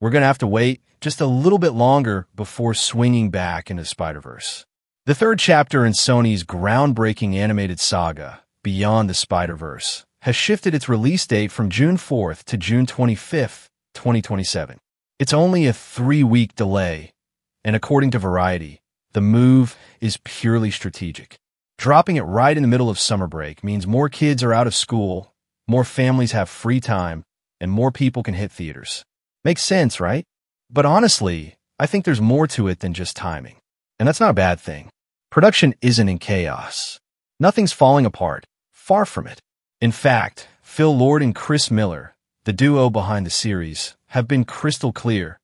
we're going to have to wait just a little bit longer before swinging back into the Spider-Verse. The third chapter in Sony's groundbreaking animated saga, Beyond the Spider-Verse, has shifted its release date from June 4th to June 25th, 2027. It's only a 3-week delay, and according to Variety, the move is purely strategic. Dropping it right in the middle of summer break means more kids are out of school, more families have free time, and more people can hit theaters. Makes sense, right? But honestly, I think there's more to it than just timing. And that's not a bad thing. Production isn't in chaos. Nothing's falling apart. Far from it. In fact, Phil Lord and Chris Miller, the duo behind the series, have been crystal clear.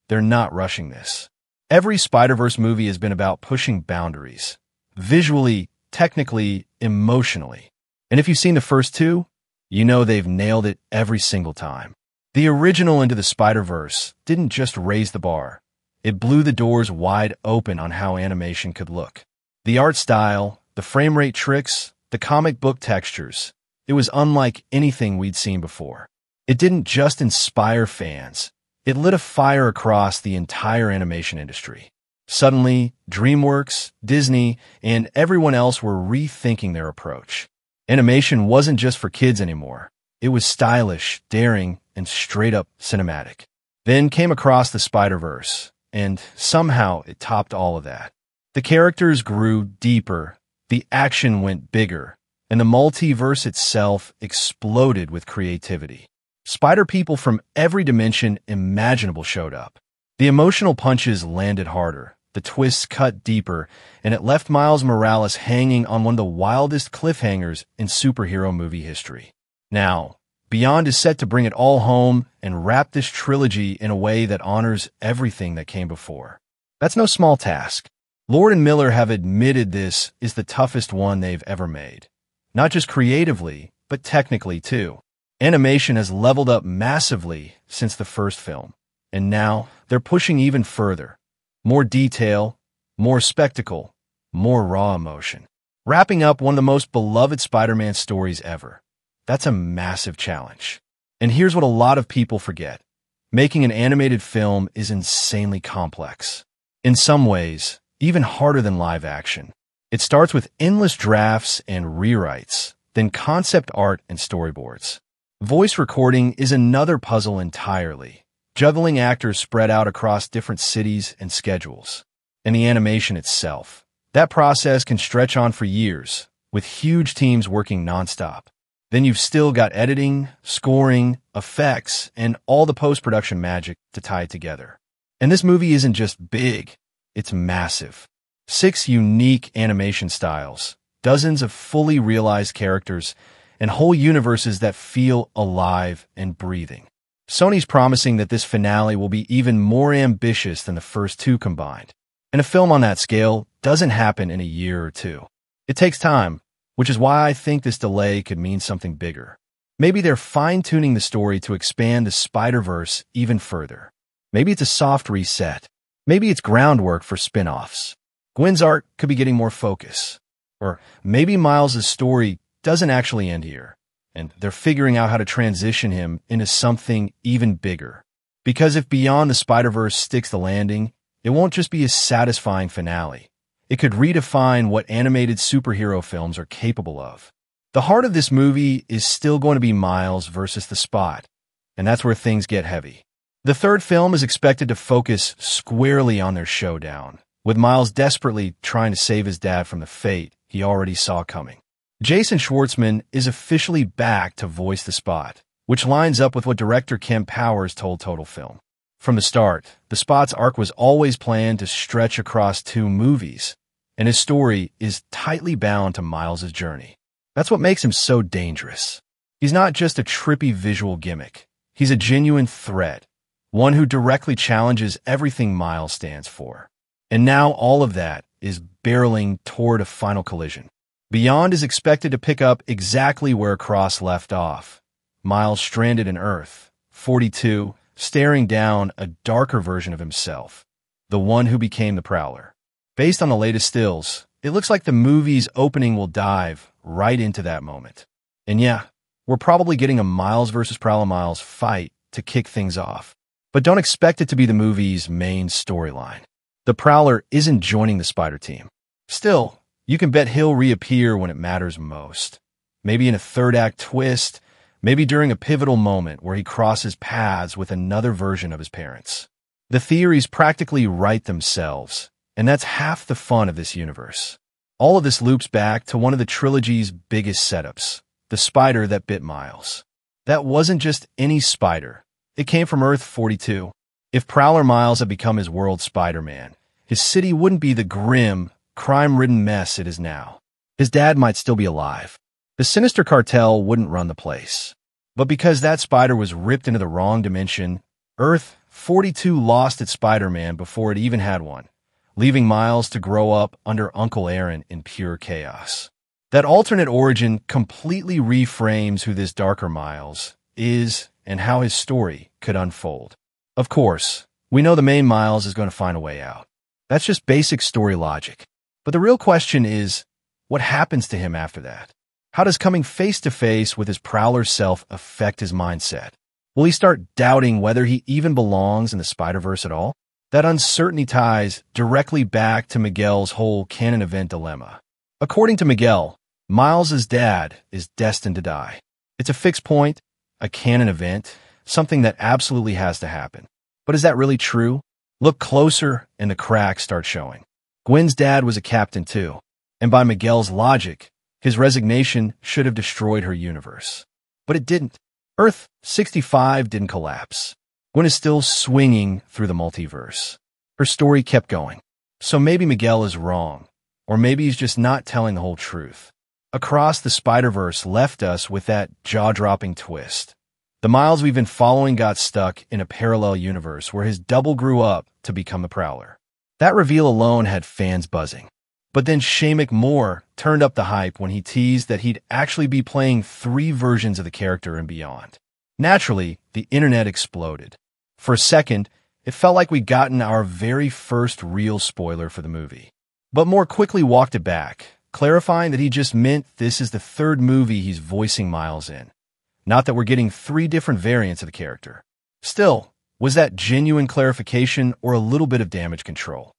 They're not rushing this. Every Spider-Verse movie has been about pushing boundaries. Visually, technically, emotionally. And if you've seen the first two, you know they've nailed it every single time. The original Into the Spider-Verse didn't just raise the bar. It blew the doors wide open on how animation could look. The art style, the frame rate tricks, the comic book textures, it was unlike anything we'd seen before. It didn't just inspire fans. It lit a fire across the entire animation industry. Suddenly, DreamWorks, Disney, and everyone else were rethinking their approach. Animation wasn't just for kids anymore. It was stylish, daring, and straight-up cinematic. Then came Across the Spider-Verse, and somehow it topped all of that. The characters grew deeper, the action went bigger, and the multiverse itself exploded with creativity. Spider-People from every dimension imaginable showed up. The emotional punches landed harder, the twists cut deeper, and it left Miles Morales hanging on one of the wildest cliffhangers in superhero movie history. Now, Beyond is set to bring it all home and wrap this trilogy in a way that honors everything that came before. That's no small task. Lord and Miller have admitted this is the toughest one they've ever made. Not just creatively, but technically too. Animation has leveled up massively since the first film, and now they're pushing even further. More detail, more spectacle, more raw emotion. Wrapping up one of the most beloved Spider-Man stories ever. That's a massive challenge. And here's what a lot of people forget. Making an animated film is insanely complex. In some ways, even harder than live action. It starts with endless drafts and rewrites, then concept art and storyboards. Voice recording is another puzzle entirely, juggling actors spread out across different cities and schedules. And the animation itself. That process can stretch on for years, with huge teams working nonstop. Then you've still got editing, scoring, effects, and all the post-production magic to tie it together. And this movie isn't just big, it's massive. 6 unique animation styles, dozens of fully realized characters, and whole universes that feel alive and breathing. Sony's promising that this finale will be even more ambitious than the first 2 combined. And a film on that scale doesn't happen in a year or 2. It takes time, which is why I think this delay could mean something bigger. Maybe they're fine-tuning the story to expand the Spider-Verse even further. Maybe it's a soft reset. Maybe it's groundwork for spin-offs. Gwen's arc could be getting more focus. Or maybe Miles' story doesn't actually end here, and they're figuring out how to transition him into something even bigger. Because if Beyond the Spider-Verse sticks the landing, it won't just be a satisfying finale. It could redefine what animated superhero films are capable of. The heart of this movie is still going to be Miles versus the Spot, and that's where things get heavy. The third film is expected to focus squarely on their showdown, with Miles desperately trying to save his dad from the fate he already saw coming. Jason Schwartzman is officially back to voice the Spot, which lines up with what director Ken Powers told Total Film. From the start, the Spot's arc was always planned to stretch across 2 movies, and his story is tightly bound to Miles' journey. That's what makes him so dangerous. He's not just a trippy visual gimmick. He's a genuine threat, one who directly challenges everything Miles stands for. And now all of that is barreling toward a final collision. Beyond is expected to pick up exactly where Cross left off. Miles stranded in Earth, 42, staring down a darker version of himself, the one who became the Prowler. Based on the latest stills, it looks like the movie's opening will dive right into that moment. And yeah, we're probably getting a Miles versus Prowler Miles fight to kick things off. But don't expect it to be the movie's main storyline. The Prowler isn't joining the Spider Team. Still, you can bet he'll reappear when it matters most. Maybe in a third-act twist, maybe during a pivotal moment where he crosses paths with another version of his parents. The theories practically write themselves, and that's half the fun of this universe. All of this loops back to one of the trilogy's biggest setups, the spider that bit Miles. That wasn't just any spider. It came from Earth 42. If Prowler Miles had become his world Spider-Man, his city wouldn't be the grim, crime-ridden mess it is now. His dad might still be alive. The sinister cartel wouldn't run the place. But because that spider was ripped into the wrong dimension, Earth 42 lost its Spider-Man before it even had one, leaving Miles to grow up under Uncle Aaron in pure chaos. That alternate origin completely reframes who this darker Miles is and how his story could unfold. Of course, we know the main Miles is going to find a way out. That's just basic story logic. But the real question is, what happens to him after that? How does coming face-to-face with his Prowler self affect his mindset? Will he start doubting whether he even belongs in the Spider-Verse at all? That uncertainty ties directly back to Miguel's whole canon event dilemma. According to Miguel, Miles' dad is destined to die. It's a fixed point, a canon event, something that absolutely has to happen. But is that really true? Look closer and the cracks start showing. Gwen's dad was a captain too, and by Miguel's logic, his resignation should have destroyed her universe. But it didn't. Earth 65 didn't collapse. Gwen is still swinging through the multiverse. Her story kept going. So maybe Miguel is wrong, or maybe he's just not telling the whole truth. Across the Spider-Verse left us with that jaw-dropping twist. The Miles we've been following got stuck in a parallel universe where his double grew up to become the Prowler. That reveal alone had fans buzzing. But then Shamik Moore turned up the hype when he teased that he'd actually be playing 3 versions of the character and beyond. Naturally, the internet exploded. For a second, it felt like we'd gotten our very first real spoiler for the movie. But Moore quickly walked it back, clarifying that he just meant this is the 3rd movie he's voicing Miles in. Not that we're getting 3 different variants of the character. Still, was that genuine clarification or a little bit of damage control?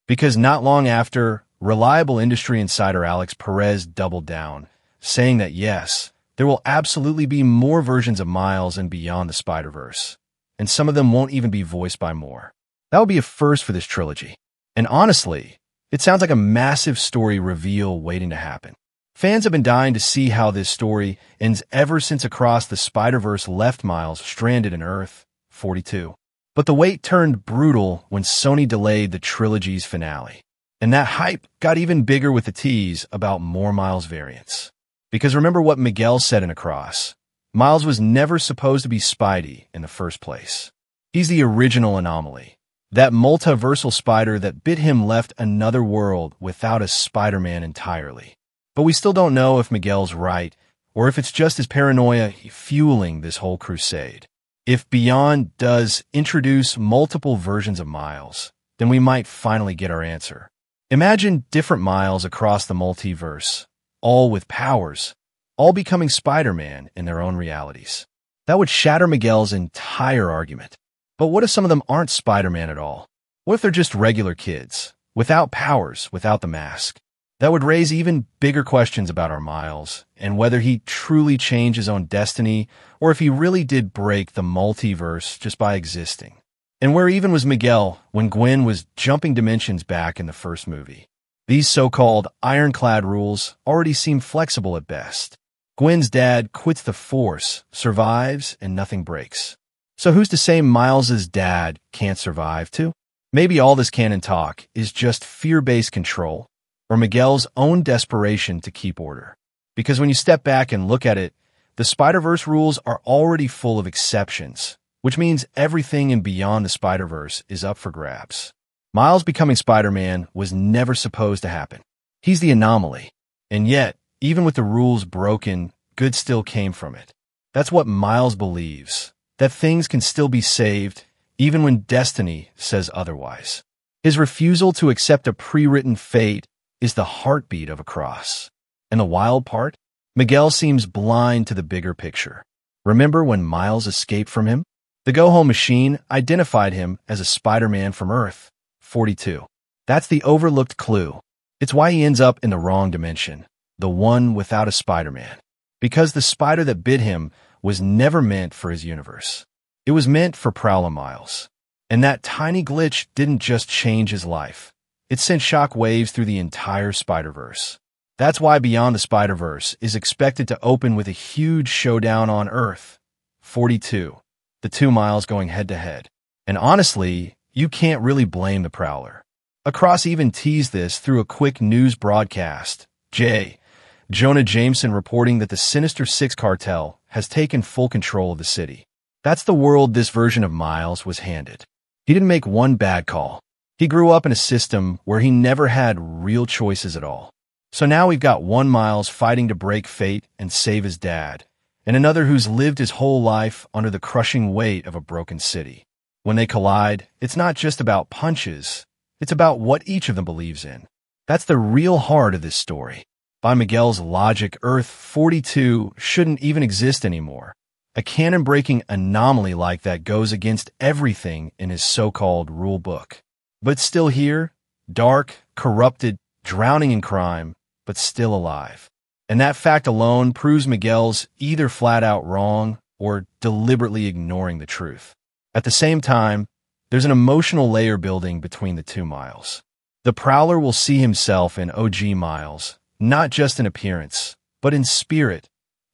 Because not long after, reliable industry insider Alex Perez doubled down, saying that yes, there will absolutely be more versions of Miles and beyond the Spider-Verse, and some of them won't even be voiced by Moore. That would be a first for this trilogy. And honestly, it sounds like a massive story reveal waiting to happen. Fans have been dying to see how this story ends ever since Across the Spider-Verse left Miles stranded in Earth 42. But the wait turned brutal when Sony delayed the trilogy's finale. And that hype got even bigger with the tease about more Miles variants. Because remember what Miguel said in Across. Miles was never supposed to be Spidey in the first place. He's the original anomaly. That multiversal spider that bit him left another world without a Spider-Man entirely. But we still don't know if Miguel's right, or if it's just his paranoia fueling this whole crusade. If Beyond does introduce multiple versions of Miles, then we might finally get our answer. Imagine different Miles across the multiverse, all with powers, all becoming Spider-Man in their own realities. That would shatter Miguel's entire argument. But what if some of them aren't Spider-Man at all? What if they're just regular kids, without powers, without the mask? That would raise even bigger questions about our Miles, and whether he truly changed his own destiny, or if he really did break the multiverse just by existing. And where even was Miguel when Gwen was jumping dimensions back in the first movie? These so-called ironclad rules already seem flexible at best. Gwen's dad quits the Force, survives, and nothing breaks. So who's to say Miles's dad can't survive too? Maybe all this canon talk is just fear-based control, or Miguel's own desperation to keep order. Because when you step back and look at it, the Spider-Verse rules are already full of exceptions, which means everything in Beyond the Spider-Verse is up for grabs. Miles becoming Spider-Man was never supposed to happen. He's the anomaly. And yet, even with the rules broken, good still came from it. That's what Miles believes, that things can still be saved, even when destiny says otherwise. His refusal to accept a pre-written fate is the heartbeat of Across. And the wild part? Miguel seems blind to the bigger picture. Remember when Miles escaped from him? The go-home machine identified him as a Spider-Man from Earth 42. That's the overlooked clue. It's why he ends up in the wrong dimension, the one without a Spider-Man. Because the spider that bit him was never meant for his universe. It was meant for Prowler Miles. And that tiny glitch didn't just change his life. It sent shock waves through the entire Spider-Verse. That's why Beyond the Spider-Verse is expected to open with a huge showdown on Earth 42, the 2 Miles going head-to-head. And honestly, you can't really blame the Prowler. Across even teased this through a quick news broadcast. Jonah Jameson reporting that the Sinister Six cartel has taken full control of the city. That's the world this version of Miles was handed. He didn't make one bad call. He grew up in a system where he never had real choices at all. So now we've got one Miles fighting to break fate and save his dad, and another who's lived his whole life under the crushing weight of a broken city. When they collide, it's not just about punches, it's about what each of them believes in. That's the real heart of this story. By Miguel's logic, Earth 42 shouldn't even exist anymore. A canon-breaking anomaly like that goes against everything in his so-called rule book. But still here, dark, corrupted, drowning in crime, but still alive. And that fact alone proves Miguel's either flat-out wrong or deliberately ignoring the truth. At the same time, there's an emotional layer building between the 2 Miles. The Prowler will see himself in OG Miles, not just in appearance, but in spirit.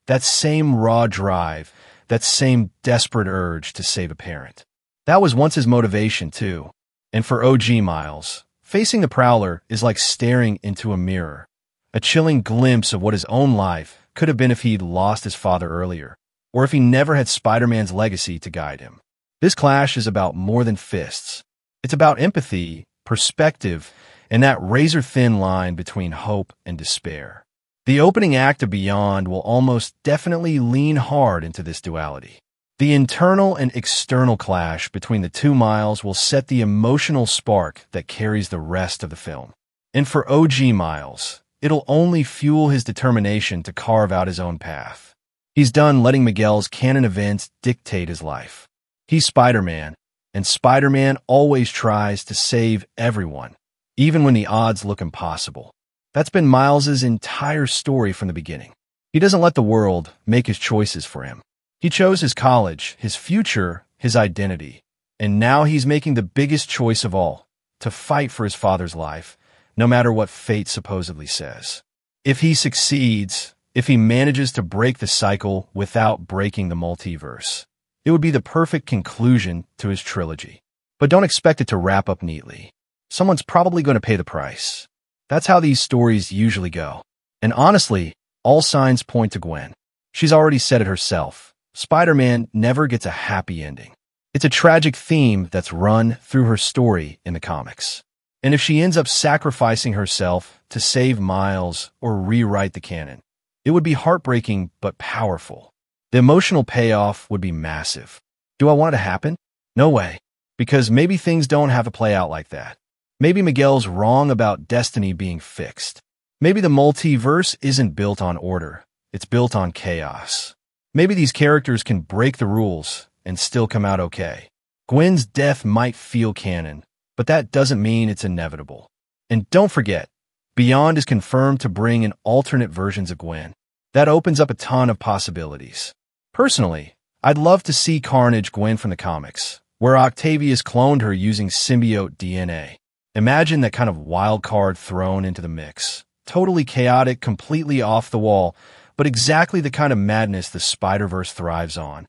That same raw drive, that same desperate urge to save a parent. That was once his motivation, too. And for OG Miles, facing the Prowler is like staring into a mirror, a chilling glimpse of what his own life could have been if he'd lost his father earlier, or if he never had Spider-Man's legacy to guide him. This clash is about more than fists. It's about empathy, perspective, and that razor-thin line between hope and despair. The opening act of Beyond will almost definitely lean hard into this duality. The internal and external clash between the 2 Miles will set the emotional spark that carries the rest of the film. And for OG Miles, it'll only fuel his determination to carve out his own path. He's done letting Miguel's canon events dictate his life. He's Spider-Man, and Spider-Man always tries to save everyone, even when the odds look impossible. That's been Miles's entire story from the beginning. He doesn't let the world make his choices for him. He chose his college, his future, his identity, and now he's making the biggest choice of all, to fight for his father's life, no matter what fate supposedly says. If he succeeds, if he manages to break the cycle without breaking the multiverse, it would be the perfect conclusion to his trilogy. But don't expect it to wrap up neatly. Someone's probably going to pay the price. That's how these stories usually go. And honestly, all signs point to Gwen. She's already said it herself. Spider-Man never gets a happy ending. It's a tragic theme that's run through her story in the comics. And if she ends up sacrificing herself to save Miles or rewrite the canon, it would be heartbreaking but powerful. The emotional payoff would be massive. Do I want it to happen? No way. Because maybe things don't have to play out like that. Maybe Miguel's wrong about destiny being fixed. Maybe the multiverse isn't built on order. It's built on chaos. Maybe these characters can break the rules and still come out okay. Gwen's death might feel canon, but that doesn't mean it's inevitable. And don't forget, Beyond is confirmed to bring in alternate versions of Gwen. That opens up a ton of possibilities. Personally, I'd love to see Carnage Gwen from the comics, where Octavius cloned her using symbiote DNA. Imagine that kind of wild card thrown into the mix. Totally chaotic, completely off the wall, but exactly the kind of madness the Spider-Verse thrives on.